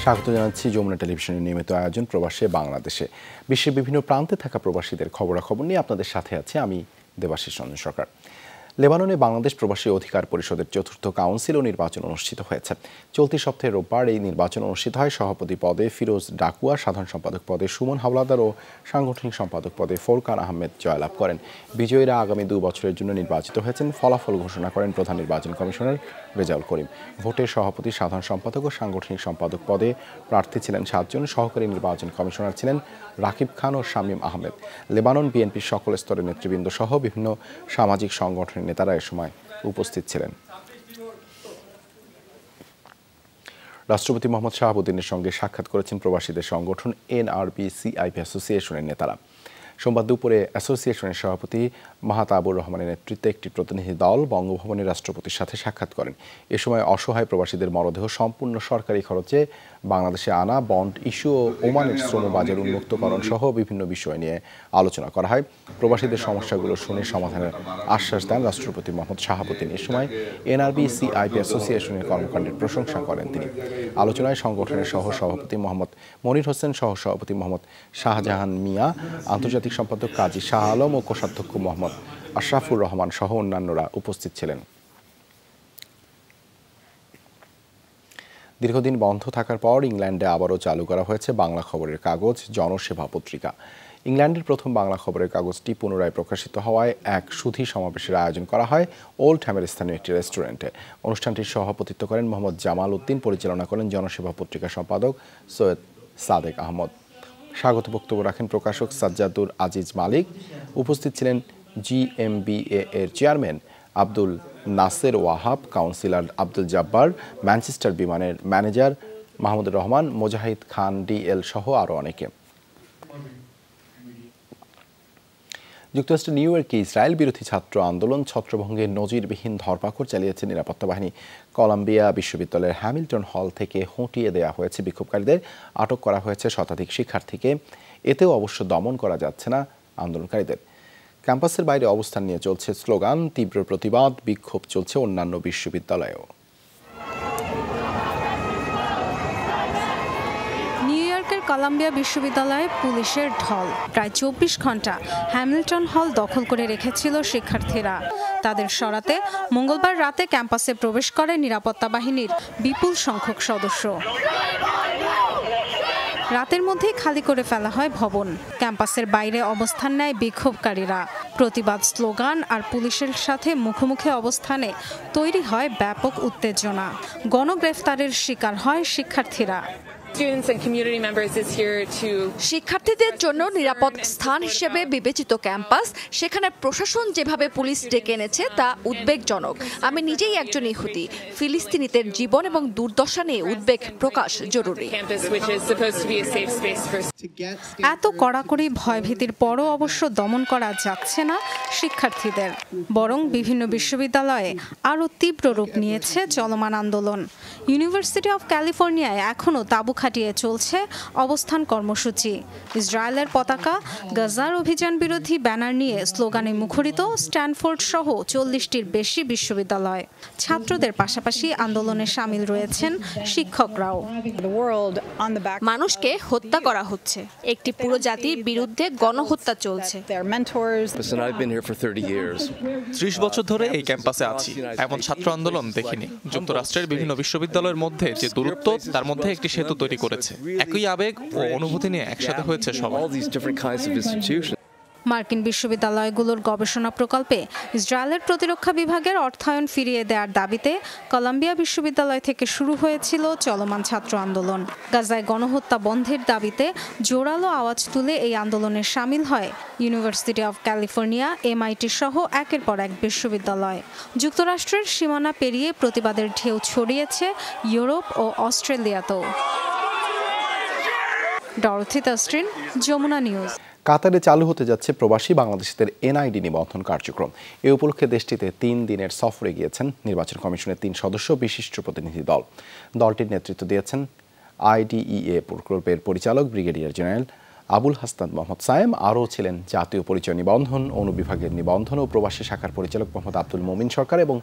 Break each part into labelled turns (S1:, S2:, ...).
S1: স্বাগত জানাচ্ছি যমুনা টেলিভিশনের নিয়মিত আয়োজন প্রবাসে বাংলাদেশে। বিশ্বের বিভিন্ন প্রান্তে থাকা প্রবাসীদের খবরাখবর নিয়ে আপনাদের সাথে আছি আমি দেবাশিস রঞ্জন সরকার। লেবাননে বাংলাদেশ প্রবাসী অধিকার পরিষদের চতুর্থ কাউন্সিল ও নির্বাচন অনুষ্ঠিত হয়েছে। চলতি সপ্তাহে রোববার এই নির্বাচন অনুষ্ঠিত হয়। সভাপতি পদে ফিরোজ ডাকুয়া, সাধারণ সম্পাদক পদে সুমন হাওলাদার ও সাংগঠনিক সম্পাদক পদে ফোরকান আহমেদ জয়লাভ করেন। বিজয়ীরা আগামী 2 বছরের জন্য নির্বাচিত হয়েছেন। ফলাফল ঘোষণা করেন প্রধান নির্বাচন কমিশনার রেজাউল করিম। ভোটে সভাপতি, সাধারণ সম্পাদক ও সাংগঠনিক সম্পাদক পদে প্রার্থী ছিলেন 7 জন। সহকারী নির্বাচন কমিশনার ছিলেন রাকিব খান ও শামীম আহমেদ। লেবানন বিএনপির সকল স্তরের নেতৃবৃন্দ সহ বিভিন্ন সামাজিক সংগঠনের নেতারা এ সময় উপস্থিত ছিলেন। রাষ্ট্রপতি মোহাম্মদ শাহাবুদ্দিনের সঙ্গে সাক্ষাৎ করেছেন প্রবাসীদের সংগঠন NRB-CIP অ্যাসোসিয়েশনের নেতারা। সোমবার দুপুরে অ্যাসোসিয়েশনের সভাপতি মাহতাবুর রহমানের নেতৃত্বে একটি প্রতিনিধি দল বঙ্গভবনে রাষ্ট্রপতির সাথে সাক্ষাৎ করেন। এ সময় অসহায় প্রবাসীদের মরদেহ সম্পূর্ণ সরকারি খরচে বাংলাদেশে আনা, বন্ড ইস্যু ও ওমানের শ্রমবাজার উন্মুক্তকরণ সহ বিভিন্ন বিষয় নিয়ে আলোচনা করা হয়। প্রবাসীদের সমস্যাগুলো শুনে সমাধানের আশ্বাস দেন রাষ্ট্রপতি মোহাম্মদ শাহাবুদ্দিন। এ সময় NRB-CIP অ্যাসোসিয়েশনের কর্মকাণ্ডের প্রশংসা করেন তিনি। আলোচনায় সংগঠনের সহ সভাপতি মোহাম্মদ মনির হোসেন, সহ সভাপতি মোহাম্মদ শাহজাহান মিয়া, আন্তর্জাতিক সম্পাদক কাজী শাহ আলম ও কোষাধ্যক্ষ মোহাম্মদ আশরাফুর রহমান সহ অন্যান্যরা উপস্থিত ছিলেন। দীর্ঘদিন বন্ধ থাকার পর ইংল্যান্ডে আবারও চালু করা হয়েছে বাংলা খবরের কাগজ জনসেবা পত্রিকা। ইংল্যান্ডের প্রথম বাংলা খবরের কাগজটি পুনরায় প্রকাশিত হওয়ায় এক সুধী সমাবেশের আয়োজন করা হয় ওল্ড হ্যামের স্থানীয় একটি রেস্টুরেন্টে। অনুষ্ঠানটির সভাপতিত্ব করেন মোহাম্মদ জামাল উদ্দিন, পরিচালনা করেন জনসেবা পত্রিকা সম্পাদক সৈয়দ সাদেক আহমদ। স্বাগত বক্তব্য রাখেন প্রকাশক সাজ্জাদুর আজিজ মালিক। উপস্থিত ছিলেন GMBA এর chairman Abdul Naser Wahab, councillor Abdul Jabbar, Manchester বিমানের ম্যানেজার মাহমুদুর রহমান, মোজাহিদ খান DL সহ আরও অনেকে। যুক্তরাষ্ট্রের নিউ ইয়র্কে ইসরায়েল বিরোধী ছাত্র আন্দোলন ছত্রভঙ্গের নজিরবিহীন ধরপাকড় চালিয়েছে নিরাপত্তা বাহিনী। কলাম্বিয়া বিশ্ববিদ্যালয়ের হ্যামিল্টন হল থেকে হটিয়ে দেওয়া হয়েছে বিক্ষোভকারীদের। আটক করা হয়েছে শতাধিক শিক্ষার্থীকে। এতেও অবশ্য দমন করা যাচ্ছে না আন্দোলনকারীদের। ক্যাম্পাসের বাইরে অবস্থান নিয়ে চলছে স্লোগান, তীব্র প্রতিবাদ, বিক্ষোভ চলছে অন্যান্য বিশ্ববিদ্যালয়েও।
S2: কলাম্বিয়া বিশ্ববিদ্যালয়ে পুলিশের ঢল প্রায় 24 ঘন্টা হ্যামিল্টন হল দখল করে রেখেছিল শিক্ষার্থীরা। তাদের সরাতে মঙ্গলবার রাতে ক্যাম্পাসে প্রবেশ করে নিরাপত্তা বাহিনীর বিপুল সংখ্যক সদস্য। রাতের মধ্যেই খালি করে ফেলা হয় ভবন। ক্যাম্পাসের বাইরে অবস্থান নেয় বিক্ষোভকারীরা। প্রতিবাদ স্লোগান আর পুলিশের সাথে মুখোমুখি অবস্থানে তৈরি হয় ব্যাপক উত্তেজনা। গণগ্রেফতারের শিকার হয় শিক্ষার্থীরা।
S3: শিক্ষার্থীদের জন্য নিরাপদ স্থান হিসেবে বিবেচিত ক্যাম্পাস, সেখানে প্রশাসন যেভাবে পুলিশ ডেকে এনেছে তা উদ্বেগজনক। আমি নিজেই একজন ইহুদি। ফিলিস্তিনিদের জীবন এবং দুর্দশা নিয়ে উদ্বেগ প্রকাশ জরুরি।
S2: এত কড়াকড়ি ভয়ভীতির পরও অবশ্য দমন করা যাচ্ছে না শিক্ষার্থীদের, বরং বিভিন্ন বিশ্ববিদ্যালয়ে আরও তীব্র রূপ নিয়েছে চলমান আন্দোলন। ইউনিভার্সিটি অফ ক্যালিফোর্নিয়ায় এখনও তাঁবু খাটিয়ে চলছে অবস্থান কর্মসূচি। ইসরায়েলের পতাকা, গাজার অভিযান বিরোধী ব্যানার নিয়ে স্লোগানে মুখরিত স্ট্যানফোর্ড সহ 40টির বেশি বিশ্ববিদ্যালয়। ছাত্রদের পাশাপাশি আন্দোলনে সামিল রয়েছেন শিক্ষকরাও।
S3: মানুষকে হত্যা করা হচ্ছে, একটি পুরো জাতির বিরুদ্ধে গণহত্যা চলছে।
S4: 30 বছর ধরে এই ক্যাম্পাসে আছি, এমন ছাত্র আন্দোলন দেখিনি। যুক্তরাষ্ট্রের বিভিন্ন বিশ্ববিদ্যালয়ের মধ্যে যে দূরত্ব, তার মধ্যে একটি সেতু তৈরি করেছে। একই আবেগ ও অনুভূতি নিয়ে একসাথে হয়েছে সবাই।
S2: মার্কিন বিশ্ববিদ্যালয়গুলোর গবেষণা প্রকল্পে ইসরায়েলের প্রতিরক্ষা বিভাগের অর্থায়ন ফিরিয়ে দেওয়ার দাবিতে কলাম্বিয়া বিশ্ববিদ্যালয় থেকে শুরু হয়েছিল চলমান ছাত্র আন্দোলন। গাজায় গণহত্যা বন্ধের দাবিতে জোরালো আওয়াজ তুলে এই আন্দোলনে সামিল হয় ইউনিভার্সিটি অফ ক্যালিফোর্নিয়া, MIT সহ একের পর এক বিশ্ববিদ্যালয়। যুক্তরাষ্ট্রের সীমানা পেরিয়ে প্রতিবাদের ঢেউ ছড়িয়েছে ইউরোপ ও অস্ট্রেলিয়াতেও। Dorothy Tasrin, Jamuna news.
S1: কাতারে চালু হতে যাচ্ছে প্রবাসী বাংলাদেশিদের NID নিবন্ধন কার্যক্রম। এ উপলক্ষে দেশটিতে 3 দিনের সফরে গিয়েছেন নির্বাচন কমিশনের 3 সদস্য বিশিষ্ট প্রতিনিধি দল। দলটির নেতৃত্ব দিয়েছেন IDEA প্রকল্পের পরিচালক ব্রিগেডিয়ার জেনারেল আবুল হাসনাত মোহাম্মদ সায়েম। আরও ছিলেন জাতীয় পরিচয় নিবন্ধন, অনুবিভাগের নিবন্ধন ও প্রবাসী শাখার পরিচালক মোহাম্মদ আব্দুল মোমিন সরকার এবং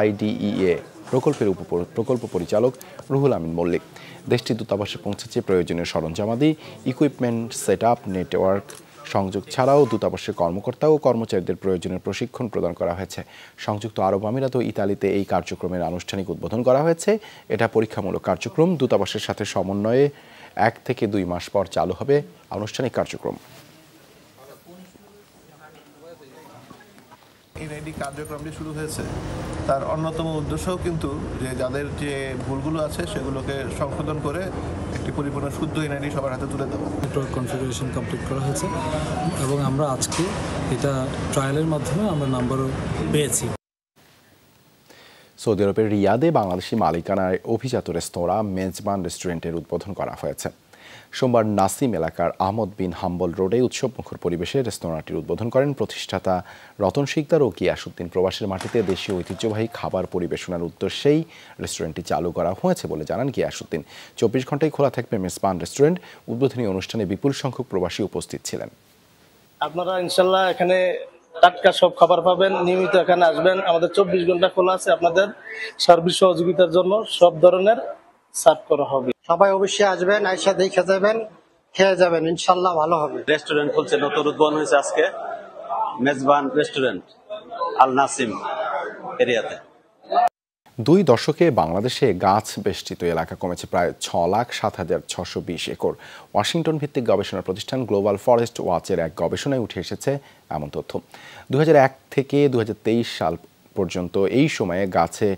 S1: IDEA প্রকল্পের প্রকল্প পরিচালক রুহুল আমিন মল্লিক। দেশটির দূতাবাসে পৌঁছেছে প্রয়োজনীয় সরঞ্জামাদি, ইকুইপমেন্ট, সেটআপ, নেটওয়ার্ক সংযোগ ছাড়াও দূতাবাসের কর্মকর্তা ও কর্মচারীদের প্রয়োজনীয় প্রশিক্ষণ প্রদান করা হয়েছে। সংযুক্ত আরব আমিরাত ও ইতালিতে এই কার্যক্রমের আনুষ্ঠানিক উদ্বোধন করা হয়েছে। এটা পরীক্ষামূলক কার্যক্রম। দূতাবাসের সাথে সমন্বয়ে 1 থেকে 2 মাস পর চালু হবে আনুষ্ঠানিক কার্যক্রম।
S5: এনআইডি কার্যক্রমটি শুরু হয়েছে তার অন্যতম উদ্দেশ্যও কিন্তু যে যাদের যে ভুলগুলো আছে সেগুলোকে সংশোধন করে একটি পরিপূর্ণ শুদ্ধ এনআইডি সবার হাতে তুলে দেওয়া।
S6: নেটওয়ার্ক কনফিগারেশন কমপ্লিট করা হয়েছে এবং আমরা আজকে এটা ট্রায়ালের মাধ্যমে আমরা নাম্বারও পেয়েছি।
S1: সৌদি আরবের রিয়াদে বাংলাদেশি মালিকানায় অভিজাত রেস্তোরাঁ মেজবান রেস্টুরেন্টের উদ্বোধন করা হয়েছে। সোমবার নাসিম এলাকার আহমদ বিন হাম্বল রোডে উৎসবমুখর পরিবেশে রেস্তোরাঁটির উদ্বোধন করেন প্রতিষ্ঠাতা রতন শিকদার ও গিয়াসউদ্দিন। প্রবাসের মাটিতে দেশীয় ঐতিহ্যবাহী খাবার পরিবেশনার উদ্দেশ্যেই রেস্টুরেন্টটি চালু করা হয়েছে বলে জানান গিয়াসউদ্দিন। 24 ঘন্টায় খোলা থাকবে মেজবান রেস্টুরেন্ট। উদ্বোধনী অনুষ্ঠানে বিপুল সংখ্যক প্রবাসী উপস্থিত ছিলেন।
S7: আপনারা ইনশাল্লাহ এখানে টাটকা সব খাবার পাবেন, নিয়মিত এখানে আসবেন। আমাদের 24 ঘন্টা খোলা আছে, আপনাদের সার্ভিস সহযোগিতার জন্য সব ধরনের সার্ভ করা হবে।
S8: সবাই অবশ্যই আসবেন, আয়সা দেখে যাবেন, খেয়ে যাবেন, ইনশাল্লাহ ভালো হবে।
S9: রেস্টুরেন্ট খুলছে, নতুন উদ্বোধন হয়েছে আজকে মেজবান রেস্টুরেন্ট আল নাসিম এরিয়াতে।
S1: 2 দশকে বাংলাদেশে গাছ বেষ্টিত এলাকা কমেছে প্রায় 6,07,620 একর। ওয়াশিংটন ভিত্তিক গবেষণা প্রতিষ্ঠান গ্লোবাল ফরেস্ট ওয়াচের এক গবেষণায় উঠে এসেছে এমন তথ্য। 2001 থেকে 2023 সাল পর্যন্ত এই সময়ে গাছে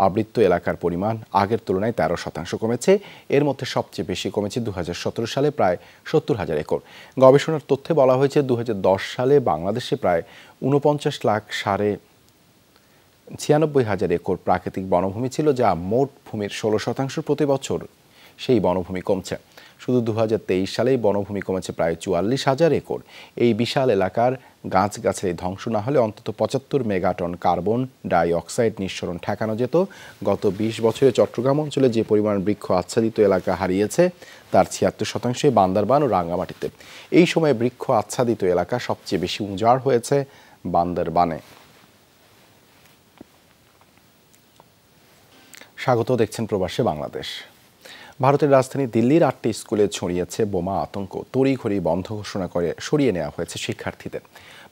S1: আবৃত এলাকার পরিমাণ আগের তুলনায় 13% কমেছে। এর মধ্যে সবচেয়ে বেশি কমেছে 2017 সালে প্রায় 70,000 একর। গবেষণার তথ্যে বলা হয়েছে 2010 সালে বাংলাদেশে প্রায় 49,96,000 একর প্রাকৃতিক বনভূমি ছিল, যা মোট ভূমির 16% প্রতি বছর সেই বনভূমি কমছে। শুধু 2023 সালেই বনভূমি কমেছে প্রায় 44,000 একর। এই বিশাল এলাকার গাছগাছালি ধ্বংস না হলে অন্তত 75 মেগাটন কার্বন ডাই অক্সাইড নিঃসরণ ঠেকানো যেত। গত 20 বছরে চট্টগ্রাম অঞ্চলে যে পরিমাণ বৃক্ষ আচ্ছাদিত এলাকা হারিয়েছে তার 76% বান্দরবান ও রাঙ্গামাটিতে। এই সময়ে বৃক্ষ আচ্ছাদিত এলাকা সবচেয়ে বেশি উজাড় হয়েছে বান্দরবানে। স্বাগত, দেখছেন প্রবাসে বাংলাদেশ। ভারতের রাজধানী দিল্লির 8টি স্কুলে ছড়িয়েছে বোমা আতঙ্ক। তড়িঘড়ি বন্ধ ঘোষণা করে সরিয়ে নেওয়া হয়েছে শিক্ষার্থীদের।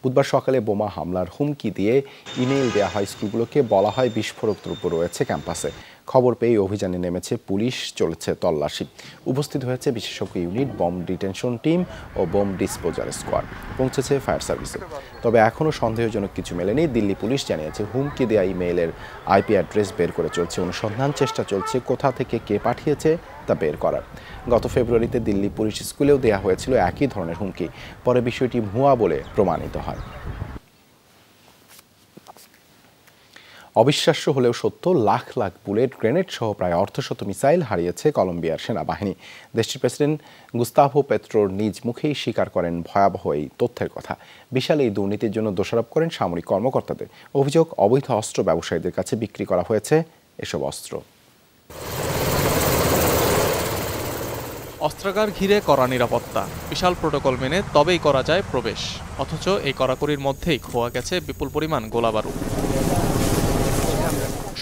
S1: বুধবার সকালে বোমা হামলার হুমকি দিয়ে ইমেইল দেওয়া হয় স্কুলগুলোকে। বলা হয় বিস্ফোরক দ্রব্য রয়েছে ক্যাম্পাসে। খবর পেয়ে অভিযানে নেমেছে পুলিশ, চলেছে তল্লাশি। উপস্থিত হয়েছে বিশেষজ্ঞ ইউনিট, বম ডিটেনশন টিম ও বোম ডিসপোজাল স্কোয়াড। পৌঁছেছে ফায়ার সার্ভিসে। তবে এখনও সন্দেহজনক কিছু মেলেনি। দিল্লি পুলিশ জানিয়েছে হুমকি দেওয়া ইমেইলের আইপি অ্যাড্রেস বের করে চলছে অনুসন্ধান। চেষ্টা চলছে কোথা থেকে কে পাঠিয়েছে তা বের করার। গত ফেব্রুয়ারিতে দিল্লি পুলিশ স্কুলেও দেওয়া হয়েছিল একই ধরনের হুমকি। পরে বিষয়টি ভুয়া বলে প্রমাণিত হয়। অবিশ্বাস্য হলেও সত্য, লাখ লাখ বুলেট, গ্রেনেড সহ প্রায় অর্ধশত মিসাইল হারিয়েছে কলম্বিয়ার সেনাবাহিনী। দেশটির প্রেসিডেন্ট গুস্তাভো পেত্রোর নিজ মুখেই স্বীকার করেন ভয়াবহ এই তথ্যের কথা। বিশাল এই দুর্নীতির জন্য দোষারোপ করেন সামরিক কর্মকর্তাদের। অভিযোগ, অবৈধ অস্ত্র ব্যবসায়ীদের কাছে বিক্রি করা হয়েছে এসব অস্ত্র।
S4: অস্ত্রাগার ঘিরে কড়া নিরাপত্তা, বিশাল প্রোটোকল মেনে তবেই করা যায় প্রবেশ। অথচ এই কড়াকড়ির মধ্যেই খোয়া গেছে বিপুল পরিমাণ গোলাবারুদ।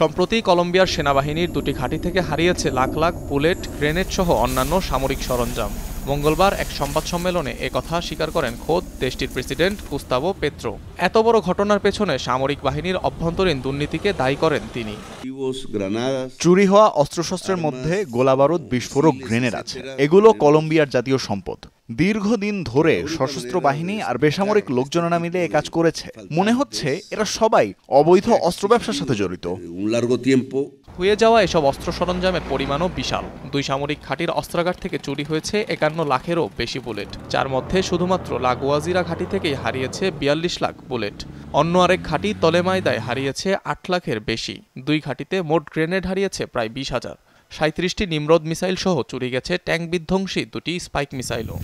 S4: সম্প্রতি কলম্বিয়ার সেনাবাহিনীর 2টি ঘাঁটি থেকে হারিয়েছে লাখ লাখ বুলেট, গ্রেনেড সহ অন্যান্য সামরিক সরঞ্জাম। মঙ্গলবার এক সংবাদ সম্মেলনে একথা স্বীকার করেন খোদ দেশটির প্রেসিডেন্ট গুস্তাভো পেত্রো। এত বড় ঘটনার পেছনে সামরিক বাহিনীর অভ্যন্তরীণ দুর্নীতিকে দায়ী করেন তিনি।
S10: চুরি হওয়া অস্ত্রশস্ত্রের মধ্যে গোলাবারুদ, বিস্ফোরক, গ্রেনেড আছে। এগুলো কলম্বিয়ার জাতীয় সম্পদ। দীর্ঘদিন ধরে সশস্ত্র বাহিনী আর বেসামরিক লোকজনেরা মিলে এ কাজ করেছে। মনে হচ্ছে এরা সবাই অবৈধ অস্ত্র ব্যবসার সাথে জড়িত।
S4: হয়ে যাওয়া এসব অস্ত্র সরঞ্জামের পরিমাণও বিশাল। 2 সামরিক ঘাঁটির অস্ত্রাগার থেকে চুরি হয়েছে 51 লাখেরও বেশি বুলেট, যার মধ্যে শুধুমাত্র লাগোয়াজিরা ঘাঁটি থেকেই হারিয়েছে 42 লাখ বুলেট। অন্য আরেক ঘাঁটি তলেমাইদায় হারিয়েছে 8 লাখের বেশি। 2 ঘাঁটিতে মোট গ্রেনেড হারিয়েছে প্রায় 20,000। 37টি নিমরোদ মিসাইল সহ চুরি গেছে ট্যাঙ্ক বিধ্বংসী 2টি স্পাইক মিসাইলও।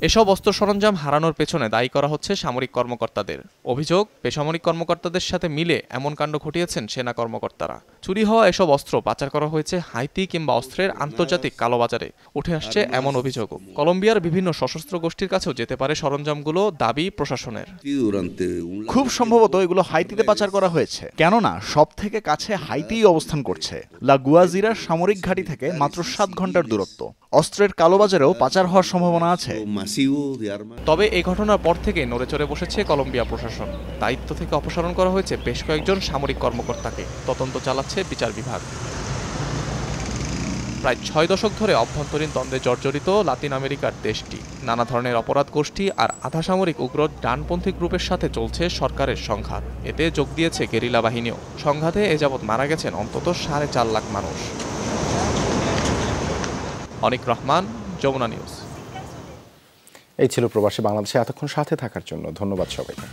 S4: এসব অস্ত্র সরঞ্জাম হারানোর পেছনে দায়ী করা হচ্ছে সামরিক কর্মকর্তাদের। অভিযোগ, বেসামরিক কর্মকর্তাদের সাথে মিলে এমন কাণ্ড ঘটিয়েছেন সেনা কর্মকর্তারা। চুরি হওয়া এসব অস্ত্র পাচার করা হয়েছে হাইতি কিংবা অস্ত্রের আন্তর্জাতিক কালোবাজারে। উঠে আসছে এমন অভিযোগও। কলম্বিয়ার বিভিন্ন সশস্ত্র গোষ্ঠীর কাছেও যেতে পারে সরঞ্জামগুলো, দাবি প্রশাসনের।
S10: খুব সম্ভবত এগুলো হাইতিতে পাচার করা হয়েছে, কেননা সব থেকে কাছে হাইতিই অবস্থান করছে। লা গুয়াজিরার সামরিক ঘাঁটি থেকে মাত্র 7 ঘন্টার দূরত্ব। অস্ত্রের কালোবাজারেও পাচার হওয়ার সম্ভাবনা আছে।
S4: তবে এই ঘটনার পর থেকে নড়েচড়ে বসেছে কলম্বিয়া প্রশাসন। দায়িত্ব থেকে অপসারণ করা হয়েছে বেশ কয়েকজন সামরিক কর্মকর্তাকে। তদন্ত চালাচ্ছে বিচার বিভাগ। প্রায় 6 দশক ধরে অভ্যন্তরীণ দ্বন্দ্বে জর্জরিত লাতিন আমেরিকার দেশটি। নানা ধরনের অপরাধ গোষ্ঠী আর আধাসামরিক উগ্র ডানপন্থী গ্রুপের সাথে চলছে সরকারের সংঘাত। এতে যোগ দিয়েছে গেরিলা বাহিনীও। সংঘাতে এ যাবৎ মারা গেছেন অন্তত 4.5 লাখ মানুষ। অনিক রহমান, যমুনা নিউজ।
S1: এই ছিল প্রবাসী বাংলাদেশে এতক্ষণ সাথে থাকার জন্য ধন্যবাদ সবাইকে।